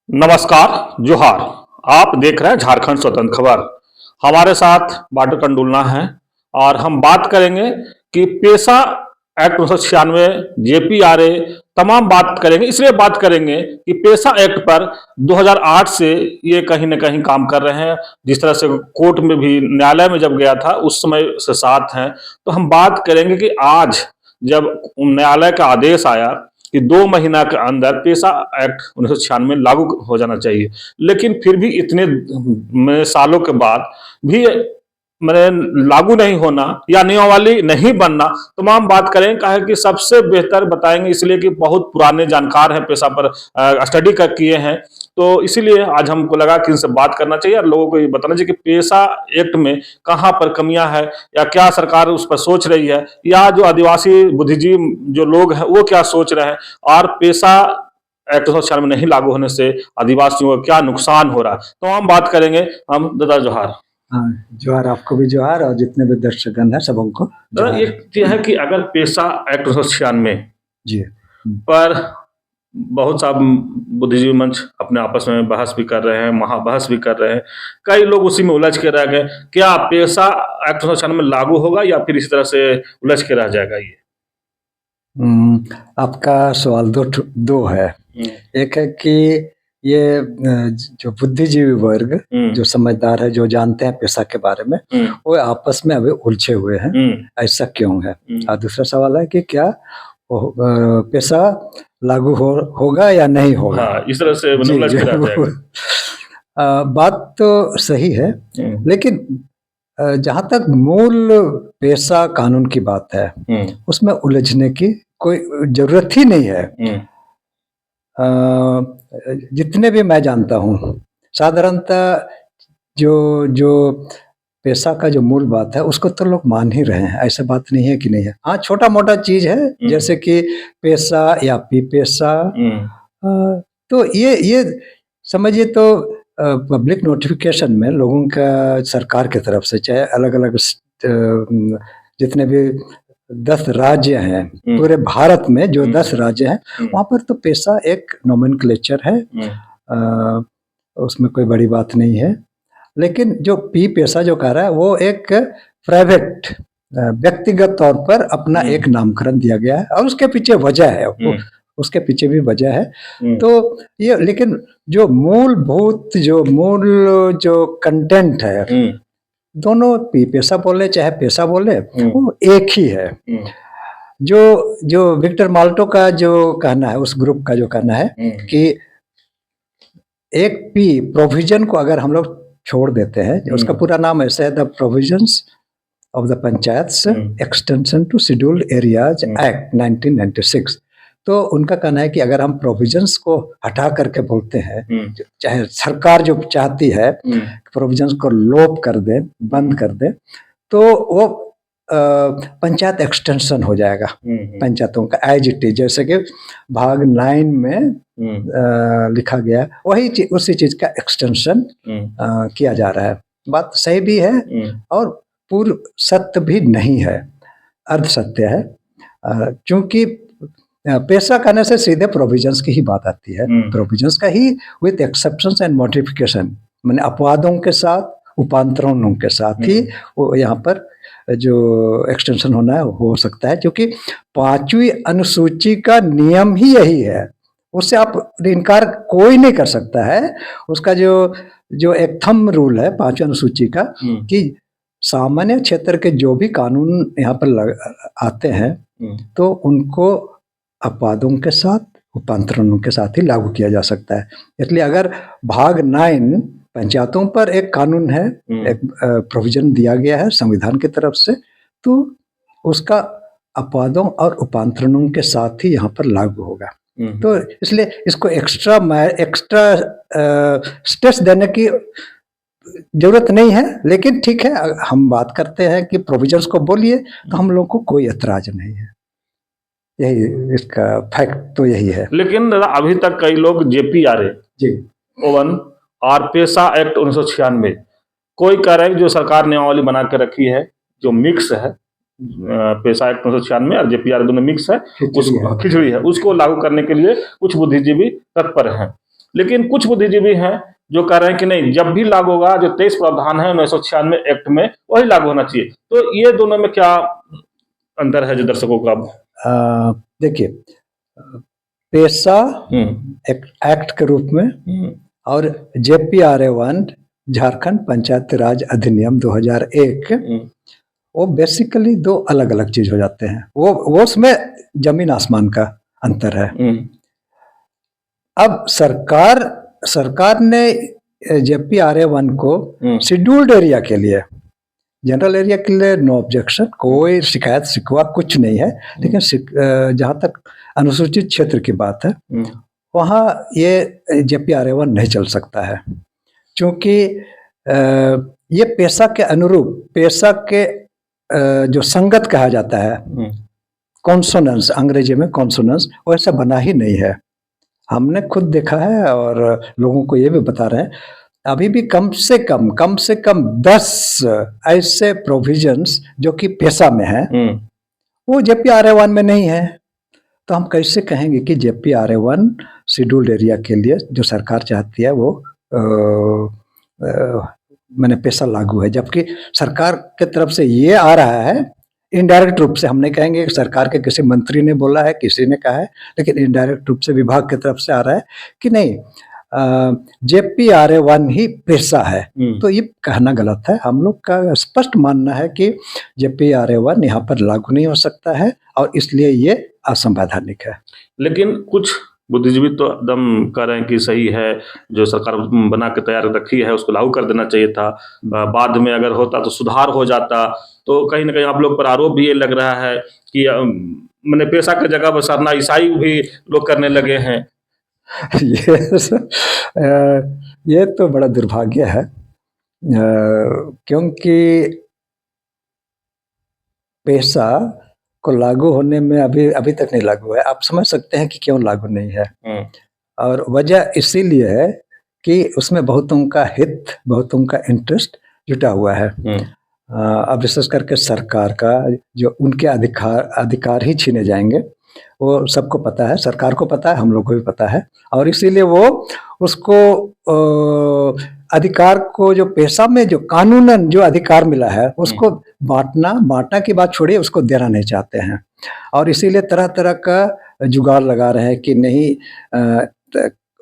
नमस्कार, जोहार। आप देख रहे हैं झारखंड स्वतंत्र खबर। हमारे साथ बाटू टंडुलना है और हम बात करेंगे कि पेशा एक्ट 1996, जेपीआरए तमाम बात करेंगे। इसलिए बात करेंगे कि पेशा एक्ट पर 2008 से ये कहीं ना कहीं काम कर रहे हैं। जिस तरह से कोर्ट में भी, न्यायालय में जब गया था उस समय से साथ हैं। तो हम बात करेंगे कि आज जब न्यायालय का आदेश आया कि 2 महीना के अंदर पेशा एक्ट 1996 लागू हो जाना चाहिए, लेकिन फिर भी इतने सालों के बाद भी मैंने लागू नहीं होना या नियमावली नहीं बनना, तमाम बात करें कहा कि सबसे बेहतर बताएंगे, इसलिए कि बहुत पुराने जानकार हैं, पेशा पर स्टडी कर किए हैं। तो इसीलिए आज हमको लगा कि इनसे बात करना चाहिए और लोगों को ये बताना चाहिए कि पेशा एक्ट में कहाँ पर कमियां हैं या क्या सरकार उस पर सोच रही है, या जो आदिवासी बुद्धिजीवी जो लोग हैं वो क्या सोच रहे हैं, और पेशा एक्ट 1996 में नहीं लागू होने से आदिवासियों को क्या नुकसान हो रहा है। तो हम बात करेंगे। हम दादा जोहार। हाँ, जोहार। आपको भी जोहार और जितने भी दर्शकगण हैं सबको जोहार। एक ये है कि अगर पेशा एक्ट 1996 जी पर बहुत सा बुद्धिजीवी मंच अपने आपस में बहस भी कर रहे हैं, महाबहस भी कर रहे हैं, कई लोग उसी में उलझ के रह गए। क्या पेशा एक्ट 1996 में लागू होगा या फिर इस तरह से उलझ के रह जाएगा ये? आपका सवाल दो है। एक है कि ये जो बुद्धिजीवी वर्ग जो समझदार है, जो जानते हैं पेशा के बारे में, वो आपस में अभी उलझे हुए हैं, ऐसा क्यों है। और दूसरा सवाल है कि क्या पेशा लागू होगा या नहीं होगा। हाँ, इस तरह से उलझ के रह जाएगा। बात तो सही है, लेकिन जहां तक मूल पेशा कानून की बात है उसमें उलझने की कोई जरूरत ही नहीं है। जितने भी मैं जानता हूँ, साधारणतः जो जो पेशा का जो मूल बात है उसको तो लोग मान ही रहे हैं, ऐसा बात नहीं है कि नहीं है। हाँ, छोटा मोटा चीज है जैसे कि पेशा या पी पेशा। तो ये समझिए तो पब्लिक नोटिफिकेशन में लोगों का सरकार की तरफ से, चाहे अलग अलग जितने भी 10 राज्य हैं पूरे भारत में, जो 10 राज्य हैं वहां पर तो पेशा एक नोमेनक्लेचर है, उसमें कोई बड़ी बात नहीं है। लेकिन जो पी पेशा जो कह रहा है वो एक प्राइवेट व्यक्तिगत तौर पर अपना एक नामकरण दिया गया है और उसके पीछे वजह है, उसके पीछे भी वजह है। तो ये, लेकिन जो मूलभूत जो कंटेंट है, दोनों पेशा बोले चाहे पेशा बोले, वो एक ही है। जो विक्टर माल्टो का जो कहना है, उस ग्रुप का जो कहना है कि एक पी प्रोविजन को अगर हम लोग छोड़ देते हैं, उसका पूरा नाम ऐसे है, the provisions of the panchayats extension to scheduled areas act 1996। तो उनका कहना है कि अगर हम प्रोविजंस को हटा करके बोलते हैं, चाहे सरकार जो चाहती है प्रोविजंस को लोप कर दे, बंद कर दे, तो वो पंचायत एक्सटेंशन हो जाएगा पंचायतों का एज इट इज, जैसे कि भाग 9 में लिखा गया, वही उसी चीज का एक्सटेंशन किया जा रहा है। बात सही भी है और पूर्ण सत्य भी नहीं है, अर्ध सत्य है। क्योंकि पेशा कहने से सीधे प्रोविजंस की ही बात आती है, प्रोविजंस का ही विद एक्सेप्शंस एंड मॉडिफिकेशन, माने अपवादों के साथ, उपांतरणों के साथ ही वो यहाँ पर जो एक्सटेंशन होना है हो सकता है, क्योंकि 5वीं अनुसूची का नियम ही यही है, उससे आप इनकार कोई नहीं कर सकता है। उसका जो एक थंब रूल है 5वीं अनुसूची का, कि सामान्य क्षेत्र के जो भी कानून यहाँ पर आते हैं तो उनको अपवादों के साथ, उपांतरणों के साथ ही लागू किया जा सकता है। इसलिए अगर भाग 9 पंचायतों पर एक कानून है, एक प्रोविजन दिया गया है संविधान की तरफ से, तो उसका अपवादों और उपांतरणों के साथ ही यहाँ पर लागू होगा। तो इसलिए इसको एक्स्ट्रा स्ट्रेस देने की जरूरत नहीं है। लेकिन ठीक है, हम बात करते हैं कि प्रोविजंस को बोलिए, तो हम लोग को कोई ऐतराज नहीं है, यही इसका फैक्ट तो यही है। लेकिन दादा, अभी तक कई लोग जेपीआरए जी ओवन और पेशा एक्ट 1996, कोई कह रहे हैं जो सरकार ने नियमावली बना के रखी है जो मिक्स है, पेशा एक्ट 1996 और जेपीआर दोनों मिक्स है, खिचड़ी है, उसको लागू करने के लिए कुछ बुद्धिजीवी तत्पर हैं। लेकिन कुछ बुद्धिजीवी हैं जो कह रहे हैं कि नहीं, जब भी लागू होगा जो 23 प्रावधान है 1996 एक्ट में वही लागू होना चाहिए। तो ये दोनों में क्या अंतर है जो दर्शकों का? देखिए, पेशा हम्म एक एक्ट के रूप में हम्म और JPRA1 झारखंड पंचायत राज अधिनियम 2001 हम्म वो बेसिकली दो अलग अलग चीज हो जाते हैं। वो उसमें जमीन आसमान का अंतर है। हम्म अब सरकार ने JPRA1 को हम्म शेड्यूल्ड एरिया के लिए, जनरल एरिया के लिए नो ऑब्जेक्शन, कोई शिकायत शिकवा कुछ नहीं है। लेकिन जहाँ तक अनुसूचित क्षेत्र की बात है वहाँ ये JPRA1 नहीं चल सकता है, क्योंकि ये पेशा के अनुरूप, पेशा के जो संगत कहा जाता है, कॉन्सोनेंस, अंग्रेजी में कॉन्सोनेंस, वैसा बना ही नहीं है। हमने खुद देखा है और लोगों को ये भी बता रहे हैं, अभी भी कम से कम 10 ऐसे प्रोविजंस जो कि पेशा में है वो JPRA1 में नहीं है। तो हम कैसे कहेंगे कि JPRA1 शेड्यूल्ड एरिया के लिए जो सरकार चाहती है वो मैंने पेशा लागू है, जबकि सरकार के तरफ से ये आ रहा है इनडायरेक्ट रूप से। हम नहीं कहेंगे कि सरकार के किसी मंत्री ने बोला है, किसी ने कहा है, लेकिन इनडायरेक्ट रूप से विभाग की तरफ से आ रहा है कि नहीं, JPRA1 ही पेशा है। तो ये कहना गलत है। हम लोग का स्पष्ट मानना है कि JPRA1 यहाँ पर लागू नहीं हो सकता है और इसलिए ये असंवैधानिक है। लेकिन कुछ बुद्धिजीवी तो एकदम कह रहे हैं कि सही है, जो सरकार बना के तैयार रखी है उसको लागू कर देना चाहिए था, बाद में अगर होता तो सुधार हो जाता। तो कहीं ना कहीं आप लोग पर आरोप भी ये लग रहा है कि मैंने पेशा की जगह पर सरना ईसाई भी लोग करने लगे हैं। ये तो बड़ा दुर्भाग्य है, क्योंकि पेशा को लागू होने में अभी तक नहीं लागू है। आप समझ सकते हैं कि क्यों लागू नहीं है, और वजह इसीलिए है कि उसमें बहुतों का हित, बहुतों का इंटरेस्ट जुटा हुआ है। अब विशेष करके सरकार का जो उनके अधिकार ही छीने जाएंगे, वो सबको पता है, सरकार को पता है, हम लोग को भी पता है, और इसीलिए वो उसको अधिकार को, जो पेशा में जो कानूनन जो अधिकार मिला है उसको बांटना की बात छोड़िए, उसको देना नहीं चाहते हैं। और इसीलिए तरह तरह का जुगाड़ लगा रहे हैं कि नहीं,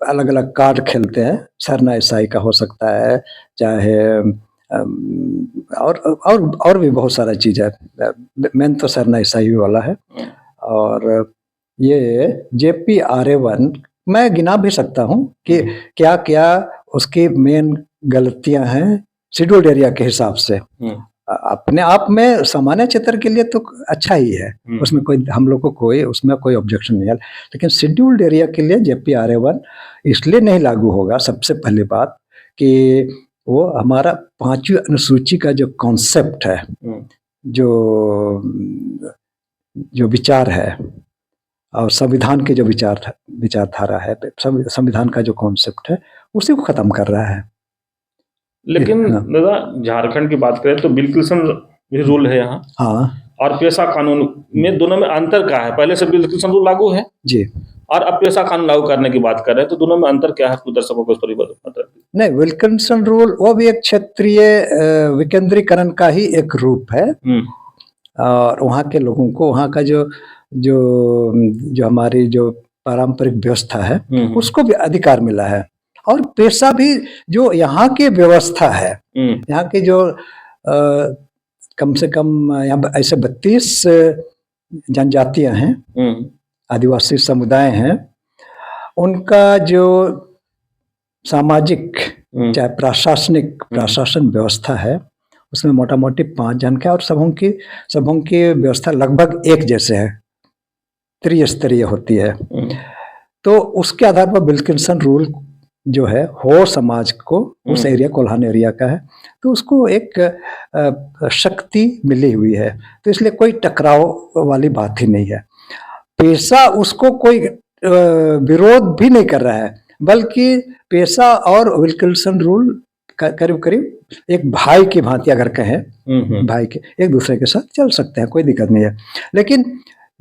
अलग अलग कार्ड खेलते हैं, सरना ईसाई का हो सकता है, चाहे और भी बहुत सारा चीज है। मेन तो सरना ईसाई वाला है। और ये JPRA1 मैं गिना भी सकता हूँ कि क्या क्या उसकी मेन गलतियां हैं शेड्यूल्ड एरिया के हिसाब से। अपने आप में सामान्य क्षेत्र के लिए तो अच्छा ही है, उसमें कोई, हम लोग को उसमें कोई ऑब्जेक्शन नहीं है। लेकिन शेड्यूल्ड एरिया के लिए JPRA1 इसलिए नहीं लागू होगा, सबसे पहली बात कि वो हमारा 5वीं अनुसूची का जो कॉन्सेप्ट है, जो विचार है, और संविधान के जो विचारधारा है, संविधान का जो कॉन्सेप्ट है, उसी को खत्म कर रहा है। लेकिन दादा, झारखंड की बात करें तो बिल किल्सन भी रूल है यहाँ, हाँ, और पेशा कानून में दोनों में अंतर क्या है? पहले से बिल किल्सन रूल लागू है जी, और अब पेशा कानून लागू करने की बात कर रहे हैं, तो दोनों में अंतर क्या है? दर्शकों को इस पर बताइए। नहीं, विल्किंसन रूल वो भी एक क्षेत्रीय विकेंद्रीकरण का ही एक रूप है, और वहाँ के लोगों को, वहाँ का जो हमारी जो पारंपरिक व्यवस्था है उसको भी अधिकार मिला है। और पेशा भी जो यहाँ की व्यवस्था है, यहाँ की जो कम से कम यहाँ ऐसे 32 जनजातियां हैं, आदिवासी समुदाय हैं, उनका जो सामाजिक चाहे प्रशासन व्यवस्था है, उसमें मोटा मोटी 5 जन का, और सबों की व्यवस्था लगभग एक जैसे है, त्रिस्तरीय होती है। तो उसके आधार पर विल्किंसन रूल जो है, हो समाज को, उस एरिया कोल्हान एरिया का है, तो उसको एक शक्ति मिली हुई है। तो इसलिए कोई टकराव वाली बात ही नहीं है। पेशा उसको कोई विरोध भी नहीं कर रहा है, बल्कि पेशा और विल्किंसन रूल करीब करीब एक भाई की भांति, अगर कहें भाई के, एक दूसरे के साथ चल सकते हैं, कोई दिक्कत नहीं है। लेकिन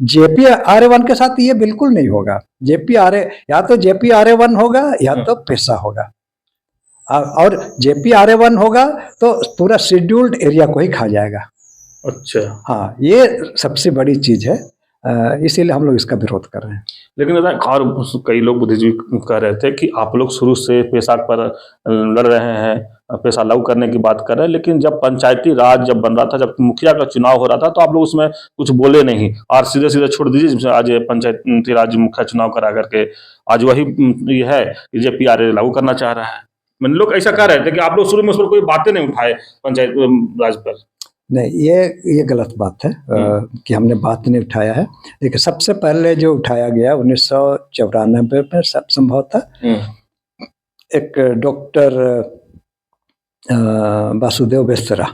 जेपी आर्य1 के साथ ये बिल्कुल नहीं होगा। जेपी आर्य या तो जेपी आर्य1 होगा या तो पेशा होगा, और जेपी आर्य1 होगा तो पूरा शेड्यूल्ड एरिया को ही खा जाएगा। अच्छा। हाँ, ये सबसे बड़ी चीज है, इसीलिए हम लोग इसका विरोध कर रहे हैं। लेकिन दादा, और कई लोग बुद्धिजीवी कह रहे थे कि आप लोग शुरू से पेशा पर लड़ रहे हैं, पेशा लागू करने की बात कर रहे हैं, लेकिन जब पंचायती राज जब बन रहा था, जब मुखिया का चुनाव हो रहा था, तो आप लोग उसमें कुछ बोले नहीं और सीधे सीधे छोड़ दीजिए। आज पंचायती राज मुखिया चुनाव करा करके आज वही ये है कि जेपीआरए लागू करना चाह रहा है। मैंने लोग ऐसा कह रहे थे कि आप लोग शुरू में उस पर कोई बातें नहीं उठाए पंचायत राज पर। नहीं, ये गलत बात है कि हमने बात नहीं उठाया है। देखिए, सबसे पहले जो उठाया गया 1994 में सब संभव था, एक डॉक्टर वासुदेव बेस्तरा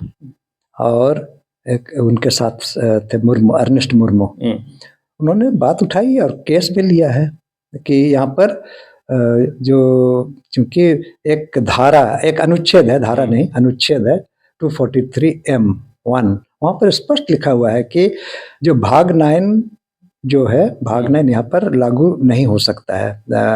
और एक उनके साथ थे मुर्मू, अर्नेस्ट मुर्मू। उन्होंने बात उठाई और केस भी लिया है कि यहाँ पर जो, चूंकि एक धारा, एक अनुच्छेद है, धारा नहीं अनुच्छेद है 243(m)(1), वहाँ पर स्पष्ट लिखा हुआ है कि जो भाग 9 जो है, भाग 9 यहाँ पर लागू नहीं हो सकता है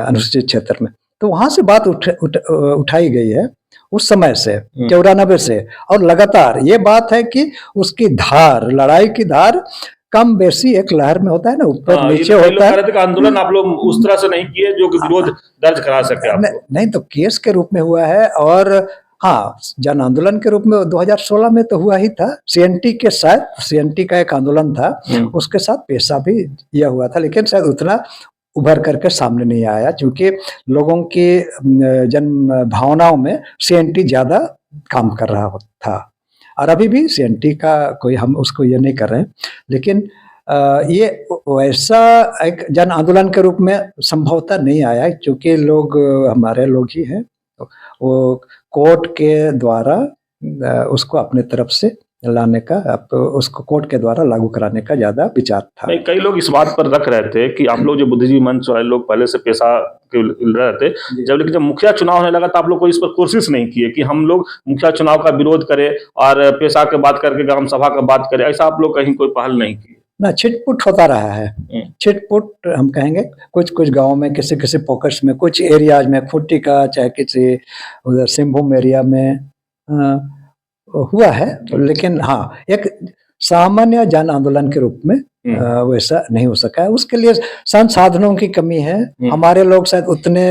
अनुसूचित क्षेत्र में। तो वहाँ से बात उठाई गई है उस समय से, 94 से, और लगातार ये बात है कि उसकी धार, लड़ाई की धार कम बेसी एक लहर में होता है ना, ऊपर नीचे होता है। आंदोलन आप लोग उस तरह से नहीं किए जो कि विरोध दर्ज करा सके आप लोग। नहीं, तो केस के रूप में हुआ है, और हाँ, जन आंदोलन के रूप में 2016 में तो हुआ ही था। सीएनटी के साथ, सीएनटी का एक आंदोलन था, उसके साथ पेशा भी यह हुआ था, लेकिन शायद उतना उभर करके सामने नहीं आया, क्योंकि लोगों की जन भावनाओं में सीएनटी ज्यादा काम कर रहा था। और अभी भी सीएनटी का कोई, हम उसको ये नहीं कर रहे हैं, लेकिन ये वैसा एक जन आंदोलन के रूप में संभवतः नहीं आया, क्योंकि लोग हमारे लोग ही हैं। वो कोर्ट के द्वारा उसको अपने तरफ से लाने का, उसको कोर्ट के द्वारा लागू कराने का ज्यादा विचार था। नहीं, कई लोग इस बात पर रख रहे थे कि आप लोग जो बुद्धिजीवी मंच वाले लोग पहले से पेशा के रहे थे, लेकिन जब मुखिया चुनाव होने लगा तो आप लोग कोई इस पर कोशिश नहीं किए कि हम लोग मुखिया चुनाव का विरोध करें और पेशा के बात करके ग्राम सभा का बात करें। ऐसा आप लोग कहीं कोई पहल नहीं की ना? छिटपुट होता रहा है, छिटपुट हम कहेंगे। कुछ कुछ गाँव में, किसी किसी पॉकेट्स में, कुछ एरियाज में, खुट्टी का, चाहे किसी उधर सिंहभूम एरिया में हुआ है, लेकिन हाँ, एक सामान्य जन आंदोलन के रूप में वैसा नहीं हो सका है। उसके लिए संसाधनों की कमी है। हमारे लोग शायद उतने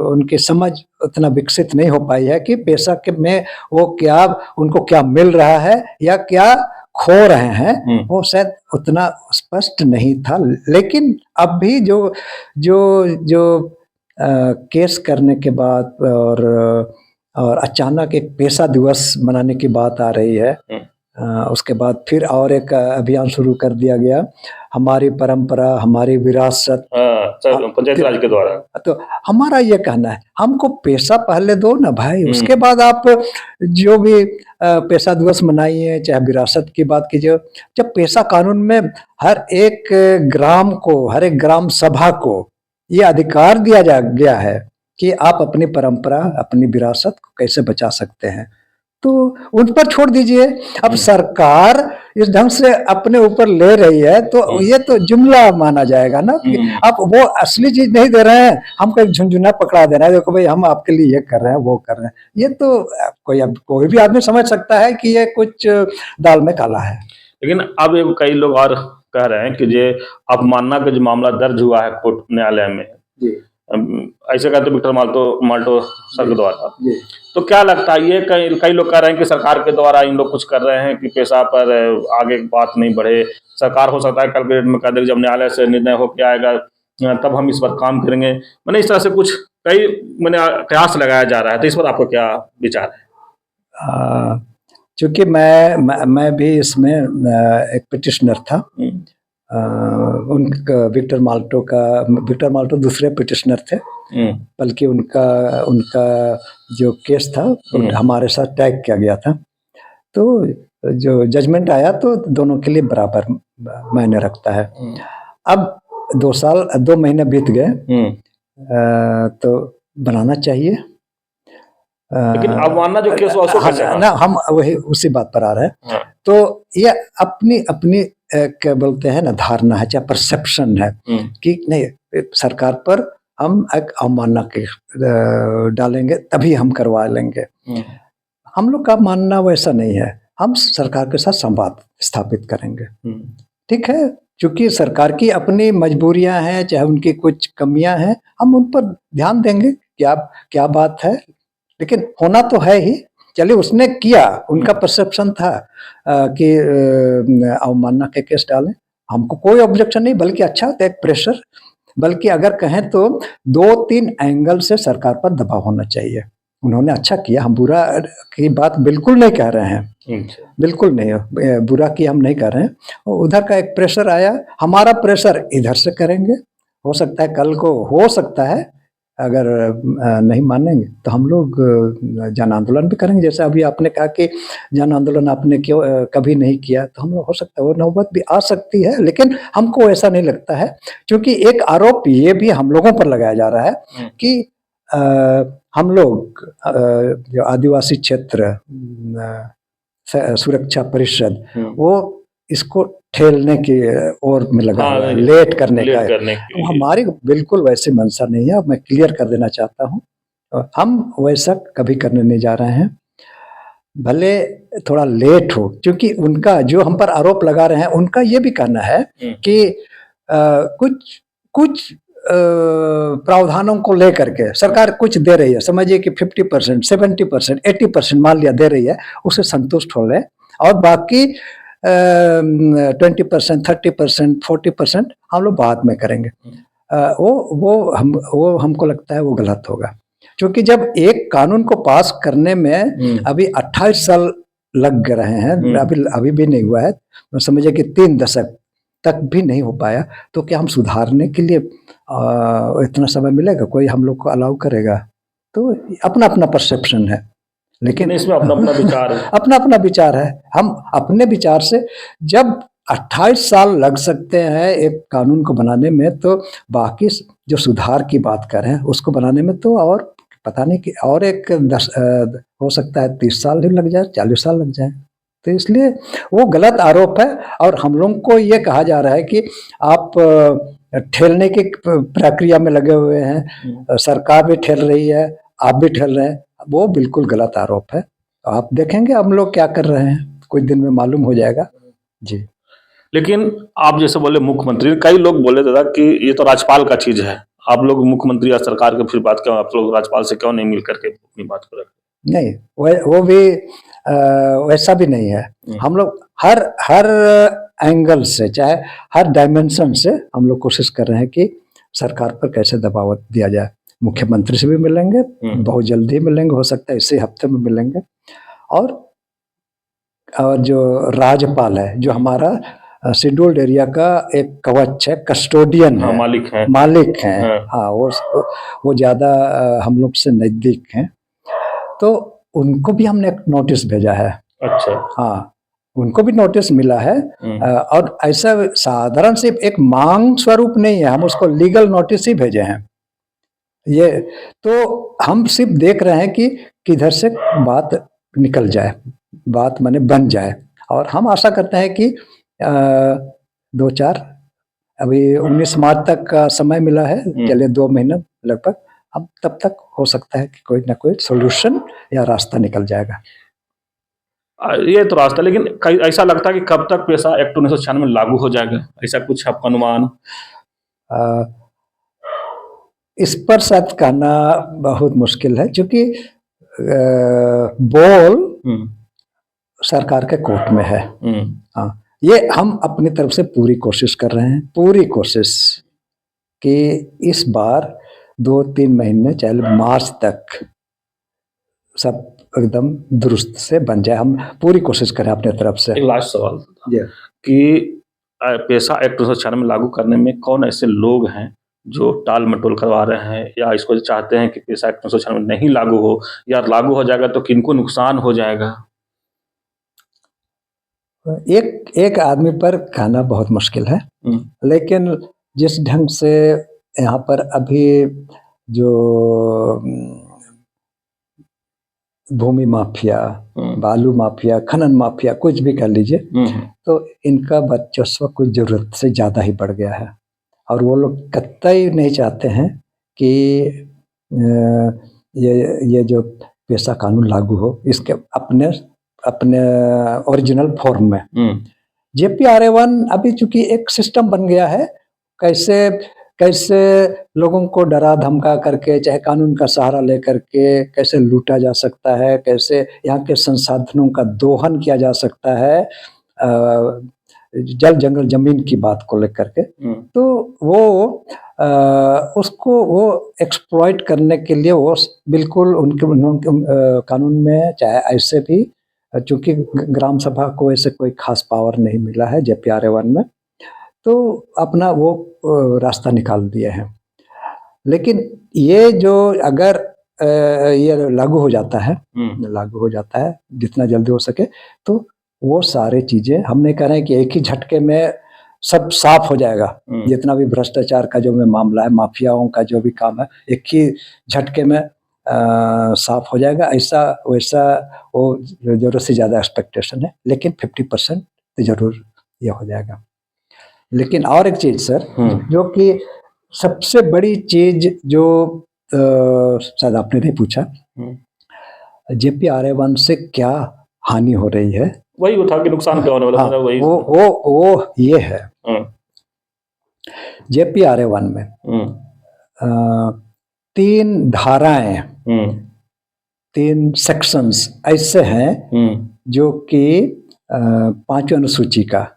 उनकी समझ उतना विकसित नहीं हो पाई है कि पेशा के में वो क्या, उनको क्या मिल रहा है या क्या खो रहे हैं, वो शायद उतना स्पष्ट नहीं था। लेकिन अब भी जो केस करने के बाद और अचानक एक पेशा दिवस मनाने की बात आ रही है, उसके बाद फिर और एक अभियान शुरू कर दिया गया, हमारी परंपरा हमारी विरासत, पंचायत राज के द्वारा। तो हमारा ये कहना है, हमको पेशा पहले दो ना भाई, उसके बाद आप जो भी पेशा दिवस मनाइए, चाहे विरासत की बात कीजिए। जब पेशा कानून में हर एक ग्राम को, हर एक ग्राम सभा को ये अधिकार दिया गया है कि आप अपनी परंपरा, अपनी विरासत को कैसे बचा सकते हैं, तो उन पर छोड़ दीजिए। अब सरकार इस ढंग से अपने ऊपर ले रही है, तो ये तो जुमला माना जाएगा ना कि आप वो असली चीज नहीं दे रहे हैं, हमको एक झुनझुना पकड़ा देना है, देखो भाई हम आपके लिए ये कर रहे हैं, वो कर रहे हैं। ये तो कोई भी आदमी समझ सकता है कि ये कुछ दाल में काला है। लेकिन अब कई लोग और कह रहे हैं कि ये अवमानना का जो मामला दर्ज हुआ है कोर्ट न्यायालय में, ऐसे कहते विक्टर माल्टो सर के द्वारा, तो क्या लगता है, ये कई लोग कह रहे हैं कि सरकार के द्वारा इन लोग कुछ कर रहे हैं कि पेशा पर आगे बात नहीं बढ़े। सरकार हो सकता है कल के डेट में कह दे जब न्यायालय से निर्णय होकर आएगा तब हम इस पर काम करेंगे। मैंने इस तरह से कुछ कई कयास लगाया जा रहा है, तो इस पर आपको क्या विचार है? चूंकि मैं भी इसमें एक पिटिशनर था, उनका विक्टर माल्टो दूसरे पिटिशनर थे, बल्कि उनका जो केस था हमारे साथ टैग किया गया था, तो जो जजमेंट आया तो दोनों के लिए बराबर मायने रखता है। अब 2 महीने बीत गए, तो बनाना चाहिए। लेकिन अवमानना जो केस हुआ उसको कैसे ना, हम वही उसी बात पर आ रहे हैं। तो ये अपनी क्या बोलते हैं ना, धारणा है, चाहे परसेप्शन है कि नहीं, सरकार पर हम एक अवमानना के डालेंगे तभी हम करवा लेंगे। हम लोग का मानना वैसा नहीं है, हम सरकार के साथ संवाद स्थापित करेंगे। ठीक है, क्योंकि सरकार की अपनी मजबूरियां हैं, चाहे उनकी कुछ कमियां हैं, हम उन पर ध्यान देंगे, क्या क्या बात है, लेकिन होना तो है ही। चलिए, उसने किया, उनका परसेप्शन था कि अवमानना के केस डालें, हमको कोई ऑब्जेक्शन नहीं, बल्कि अच्छा होता है, एक प्रेशर, बल्कि अगर कहें तो 2-3 एंगल से सरकार पर दबाव होना चाहिए। उन्होंने अच्छा किया, हम बुरा की बात बिल्कुल नहीं कह रहे हैं, बिल्कुल नहीं, बुरा की हम नहीं कर रहे हैं। उधर का एक प्रेशर आया, हमारा प्रेशर इधर से करेंगे। हो सकता है कल को, हो सकता है अगर नहीं मानेंगे तो हम लोग जन आंदोलन भी करेंगे। जैसे अभी आपने कहा कि जन आंदोलन आपने क्यों कभी नहीं किया, तो हम लोग, हो सकता है वो नौबत भी आ सकती है, लेकिन हमको ऐसा नहीं लगता है, क्योंकि एक आरोप ये भी हम लोगों पर लगाया जा रहा है कि हम लोग जो आदिवासी क्षेत्र सुरक्षा परिषद, वो इसको ठेलने की ओर में लगा हुआ है, लेट करने का है। हमारी बिल्कुल वैसी मंशा नहीं है, मैं क्लियर कर देना चाहता हूँ, हम वैसा कभी करने नहीं जा रहे हैं, भले थोड़ा लेट हो, क्योंकि उनका जो हम पर आरोप लगा रहे हैं, उनका ये भी कहना है कि कुछ कुछ प्रावधानों को लेकर के सरकार कुछ दे रही है, समझिए कि 50%, 70%, 80% मान लिया दे रही है, उसे संतुष्ट हो ले, और बाकी 20%, 30%, 40% हम लोग बाद में करेंगे। वो हमको लगता है वो गलत होगा, क्योंकि जब एक कानून को पास करने में अभी 28 साल लग रहे हैं, अभी भी नहीं हुआ है, समझिए कि 3 दशक तक भी नहीं हो पाया, तो क्या हम सुधारने के लिए इतना समय मिलेगा? कोई हम लोग को अलाउ करेगा? तो अपना अपना परसेप्शन है, लेकिन इसमें अपना अपना विचार है। अपना अपना विचार है। हम अपने विचार से, जब 28 साल लग सकते हैं एक कानून को बनाने में, तो बाकी जो सुधार की बात कर रहे हैं उसको बनाने में तो और पता नहीं कि और एक हो सकता है 30 साल भी लग जाए, 40 साल लग जाए। तो इसलिए वो गलत आरोप है, और हम लोगों को ये कहा जा रहा है कि आप ठेलने की प्रक्रिया में लगे हुए हैं, सरकार भी ठेल रही है, आप भी ठेल रहे हैं, वो बिल्कुल गलत आरोप है। आप देखेंगे हम लोग क्या कर रहे हैं, कुछ दिन में मालूम हो जाएगा जी। लेकिन आप जैसे बोले मुख्यमंत्री, कई लोग बोले दादा कि ये तो राज्यपाल का चीज है, आप लोग मुख्यमंत्री या सरकार के फिर बात क्यों, आप लोग राज्यपाल से क्यों नहीं मिल करके अपनी बात को रखें? नहीं, वो भी वैसा भी नहीं है। हम लोग हर एंगल से, चाहे हर डायमेंशन से हम लोग कोशिश कर रहे हैं कि सरकार पर कैसे दबाव दिया जाए। मुख्यमंत्री से भी मिलेंगे, बहुत जल्दी मिलेंगे, हो सकता है इसी हफ्ते में मिलेंगे, और जो राज्यपाल है, जो हमारा शेड्यूल्ड एरिया का एक कवच है, कस्टोडियन है, मालिक हैं, हाँ, वो ज्यादा हम लोग से नजदीक हैं, तो उनको भी हमने एक नोटिस भेजा है। अच्छा, हाँ, उनको भी नोटिस मिला है, और ऐसा साधारण सिर्फ एक मांग स्वरूप नहीं है, हम उसको लीगल नोटिस ही भेजे हैं। ये तो हम सिर्फ देख रहे हैं कि किधर से बात निकल जाए, बात माने बन जाए, और हम आशा करते हैं कि 2-4, अभी 19 मार्च तक का समय मिला है, चलिए 2 महीना लगभग, अब तब तक हो सकता है कि कोई ना कोई सॉल्यूशन या रास्ता निकल जाएगा। ये तो रास्ता, लेकिन ऐसा लगता है कि कब तक पेशा एक्ट 1996 लागू हो जाएगा, ऐसा कुछ आपका अनुमान? इस पर शायद कहना बहुत मुश्किल है, क्योंकि बॉल सरकार के कोर्ट में है। हाँ, ये हम अपनी तरफ से पूरी कोशिश कर रहे हैं, पूरी कोशिश कि इस बार 2-3 महीने, चाहे मार्च तक सब एकदम दुरुस्त से बन जाए, हम पूरी कोशिश करें अपने तरफ से। एक लास्ट सवाल कि पेशा एक्ट 1996 लागू करने में कौन ऐसे लोग हैं जो टाल मटोल करवा रहे हैं, या इसको चाहते हैं कि पेशा एक्ट 1996 नहीं लागू हो, या लागू हो जाएगा तो किनको नुकसान हो जाएगा? एक आदमी पर कहना बहुत मुश्किल है, लेकिन जिस ढंग से यहाँ पर अभी जो भूमि माफिया, बालू माफिया, खनन माफिया, कुछ भी कर लीजिए, तो इनका वर्चस्व कुछ जरूरत से ज्यादा ही बढ़ गया है। और वो लोग कतई नहीं चाहते हैं कि ये जो पेशा कानून लागू हो इसके अपने अपने ओरिजिनल फॉर्म में। JPRA1 अभी चूंकि एक सिस्टम बन गया है, कैसे कैसे लोगों को डरा धमका करके, चाहे कानून का सहारा लेकर के कैसे लूटा जा सकता है, कैसे यहाँ के संसाधनों का दोहन किया जा सकता है, जल जंगल जमीन की बात को लेकर के, तो वो उसको वो एक्सप्लॉइट करने के लिए वो बिल्कुल उनके कानून में, चाहे ऐसे भी, चूंकि ग्राम सभा को ऐसे कोई खास पावर नहीं मिला है JPRA1 में, तो अपना वो रास्ता निकाल दिए हैं। लेकिन ये जो अगर ये लागू हो जाता है जितना जल्दी हो सके, तो वो सारे चीजें, हम नहीं कह रहे हैं कि एक ही झटके में सब साफ हो जाएगा। जितना भी भ्रष्टाचार का जो मामला है, माफियाओं का जो भी काम है, एक ही झटके में साफ हो जाएगा, ऐसा वैसा वो जरूरत से ज्यादा एक्सपेक्टेशन है, लेकिन 50% तो जरूर ये हो जाएगा। लेकिन और एक चीज सर, जो कि सबसे बड़ी चीज जो शायद आपने नहीं पूछा, JPRA1 से क्या हानि हो रही है, वही उठा के नुकसान क्या होने वाला है, वही वो ये है। JPRA1 में 3 धाराएं, 3 सेक्शंस ऐसे हैं जो कि 5वीं अनुसूची का,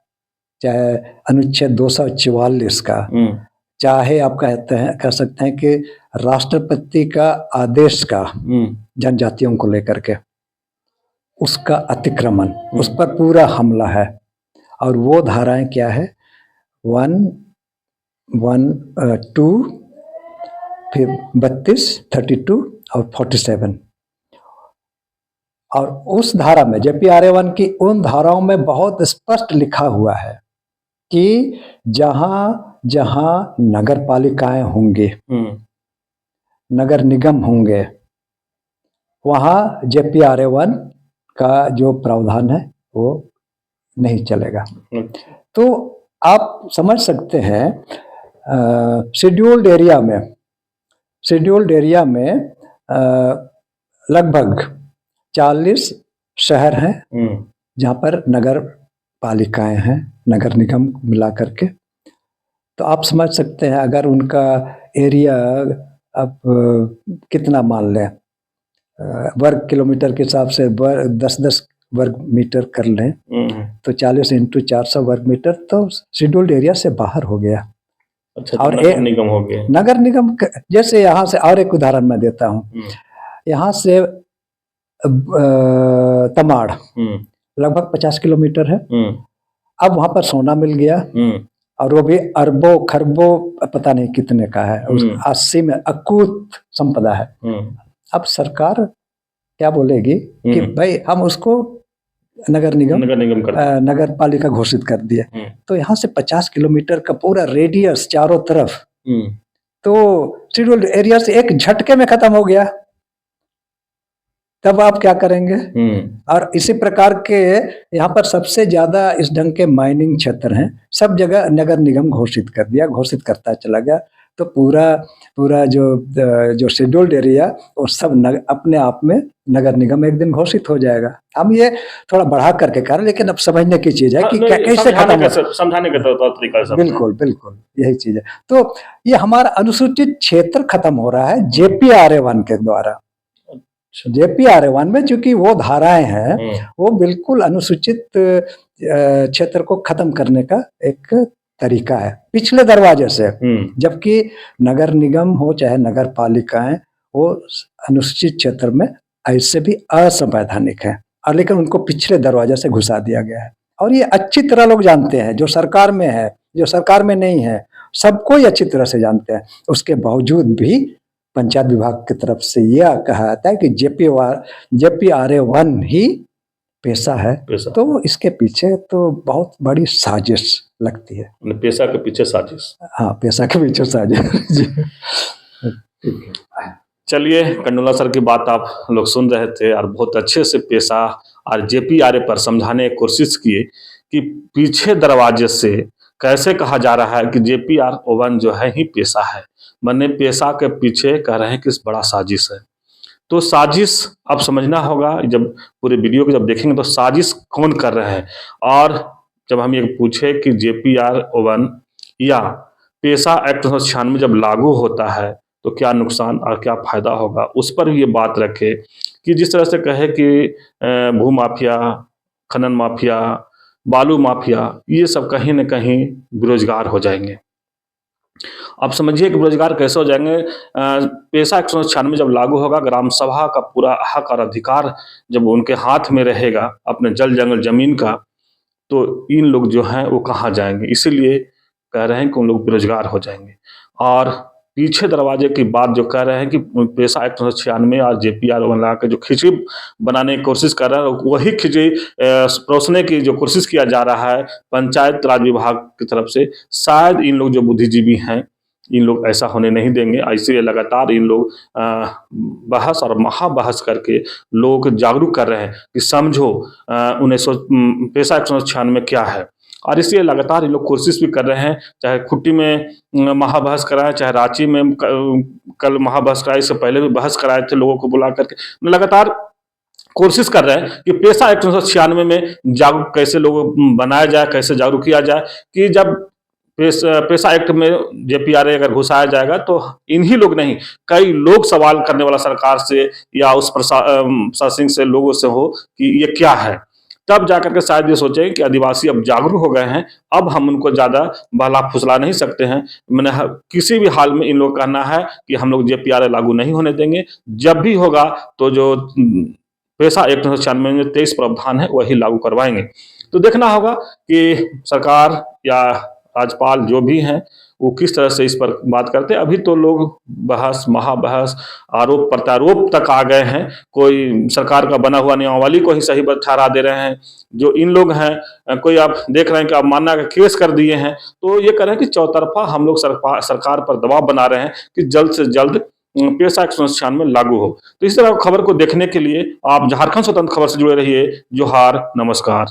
चाहे अनुच्छेद 244 का, चाहे आप कह सकते हैं कि राष्ट्रपति का आदेश का जनजातियों को लेकर के, उसका अतिक्रमण, उस पर पूरा हमला है। और वो धाराएं क्या है, 1, 2, फिर 32, 32 और 47। और उस धारा में, JPRA1 की उन धाराओं में बहुत स्पष्ट लिखा हुआ है कि जहां जहां नगर पालिकाएं होंगे, नगर निगम होंगे, वहां JPRA1 का जो प्रावधान है वो नहीं चलेगा। तो आप समझ सकते हैं, शेड्यूल्ड एरिया में लगभग 40 शहर हैं जहां पर नगर पालिकाएं हैं, नगर निगम मिला करके। तो आप समझ सकते हैं, अगर उनका एरिया अब कितना मान लें, वर्ग किलोमीटर के हिसाब से 10-10 वर्ग मीटर कर लें, तो 40 × 400 वर्ग मीटर तो शेड्यूल्ड एरिया से बाहर हो गया। अच्छा, और नगर निगम हो गया। नगर निगम जैसे यहाँ से, और एक उदाहरण मैं देता हूँ, यहाँ से तमाड़ लगभग 50 किलोमीटर है। अब वहां पर सोना मिल गया, और वो भी अरबों खरबों पता नहीं कितने का है, 80 में अकूत संपदा है। अब सरकार क्या बोलेगी कि भाई हम उसको नगर पालिका घोषित कर दिए, तो यहाँ से 50 किलोमीटर का पूरा रेडियस चारों तरफ, तो शेड्यूल्ड एरिया से एक झटके में खत्म हो गया। तब आप क्या करेंगे? और इसी प्रकार के यहाँ पर सबसे ज्यादा इस ढंग के माइनिंग क्षेत्र हैं, सब जगह नगर निगम घोषित कर दिया, घोषित करता चला गया। तो पूरा जो शेड्यूल्ड एरिया और सब अपने आप में नगर निगम एक दिन घोषित हो जाएगा। हम ये थोड़ा बढ़ा करके कर, लेकिन अब समझने की चीज है कि कैसे खत्म हो, समझाने का तरीका। बिल्कुल यही चीज है। तो ये हमारा अनुसूचित क्षेत्र खत्म हो रहा है JPRA1 के द्वारा। JPRA1 में चूंकि वो धाराएं हैं, वो बिल्कुल अनुसूचित क्षेत्र को खत्म करने का एक तरीका है पिछले दरवाजे से। जबकि नगर निगम हो चाहे नगर पालिकाएं, वो अनुसूचित क्षेत्र में ऐसे भी असंवैधानिक है, और लेकिन उनको पिछले दरवाजे से घुसा दिया गया है। और ये अच्छी तरह लोग जानते हैं, जो सरकार में है, जो सरकार में नहीं है, सबको ही अच्छी तरह से जानते हैं। उसके बावजूद भी पंचायत विभाग की तरफ से यह कहा जाता है कि JPRA1 ही पेशा है। तो इसके पीछे तो बहुत बड़ी साजिश लगती है। पेशा के पीछे साजिश। हाँ, पेशा के पीछे साजिश। ठीक है। चलिए, कंडोला सर की बात आप लोग सुन रहे थे और बहुत अच्छे से पेशा और जेपीआरए पर समझाने की कोशिश किए कि पीछे दरवाजे से कैसे कहा जा रहा है कि जेपीआर ओवन जो है ही पेशा है। मैंने पेशा के पीछे कह रहे हैं कि बड़ा साजिश है। तो साजिश अब समझना होगा, जब पूरे वीडियो को जब देखेंगे तो साजिश कौन कर रहे हैं। और जब हम ये पूछे कि जेपीआर ओवन या पेशा एक्ट 1996 जब लागू होता है तो क्या नुकसान और क्या फायदा होगा, उस पर भी ये बात रखे कि जिस तरह से कहे कि भू माफिया, खनन माफिया, बालू माफिया, ये सब कहीं ना कहीं बेरोजगार हो जाएंगे। अब समझिए कि बेरोजगार कैसे हो जाएंगे। पेशा 196 जब लागू होगा, ग्राम सभा का पूरा हक और अधिकार जब उनके हाथ में रहेगा अपने जल जंगल जमीन का, तो इन लोग जो हैं वो कहाँ जाएंगे। इसीलिए कह रहे हैं कि उन लोग बेरोजगार हो जाएंगे। और पीछे दरवाजे की बात जो कह रहे हैं कि पेशा एक्ट 1996 और जेपीआर बना के जो खिचड़ी बनाने की कोशिश कर रहे हैं, वही खिचड़ी परोसने की जो कोशिश किया जा रहा है पंचायत राज विभाग की तरफ से, शायद इन लोग जो बुद्धिजीवी हैं इन लोग ऐसा होने नहीं देंगे। इसलिए लगातार इन लोग बहस और महाबहस करके लोगों को जागरूक कर रहे हैं कि समझो 1900 पेशा 196 क्या है। और इसलिए लगातार ये लोग कोशिश भी कर रहे हैं, चाहे खुट्टी में महाबहस कराएं, चाहे रांची में कल महाबहस कराए, इससे पहले भी बहस कराए थे लोगों को बुला करके। लगातार कोशिश कर रहे हैं कि पेशा एक्ट 1996 में जागरूक कैसे लोग बनाया जाए, कैसे जागरूक किया जाए कि जब पेशा एक्ट में जेपीआरए अगर घुसाया जाएगा तो इन्हीं लोग नहीं, कई लोग सवाल करने वाला सरकार से या उस प्रशासनिक से, लोगों से हो कि ये क्या है। तब जाकर के शायद ये सोचें कि आदिवासी अब जागरूक हो गए हैं, अब हम उनको ज़्यादा बहला फुसला नहीं सकते हैं। मैंने किसी भी हाल में इन लोग कहना है कि हम लोग जेपीआरए लागू नहीं होने देंगे। जब भी होगा तो जो पेशा एक्ट 1996 में 23 प्रावधान है वही लागू करवाएंगे। तो देखना होगा कि सरकार या राज्यपाल जो भी हैं वो किस तरह से इस पर बात करते हैं। अभी तो लोग बहस, महाबहस, आरोप प्रत्यारोप तक आ गए हैं। कोई सरकार का बना हुआ नियमावली को ही सही ठहरा दे रहे हैं। जो इन लोग हैं, कोई आप देख रहे हैं कि अवमानना का केस कर दिए हैं। तो ये कह रहे हैं कि चौतरफा हम लोग सरकार पर दबाव बना रहे हैं कि जल्द से जल्द पेशा 196 लागू हो। तो इस तरह खबर को देखने के लिए आप झारखंड स्वतंत्र खबर से जुड़े रहिए। जोहार, नमस्कार।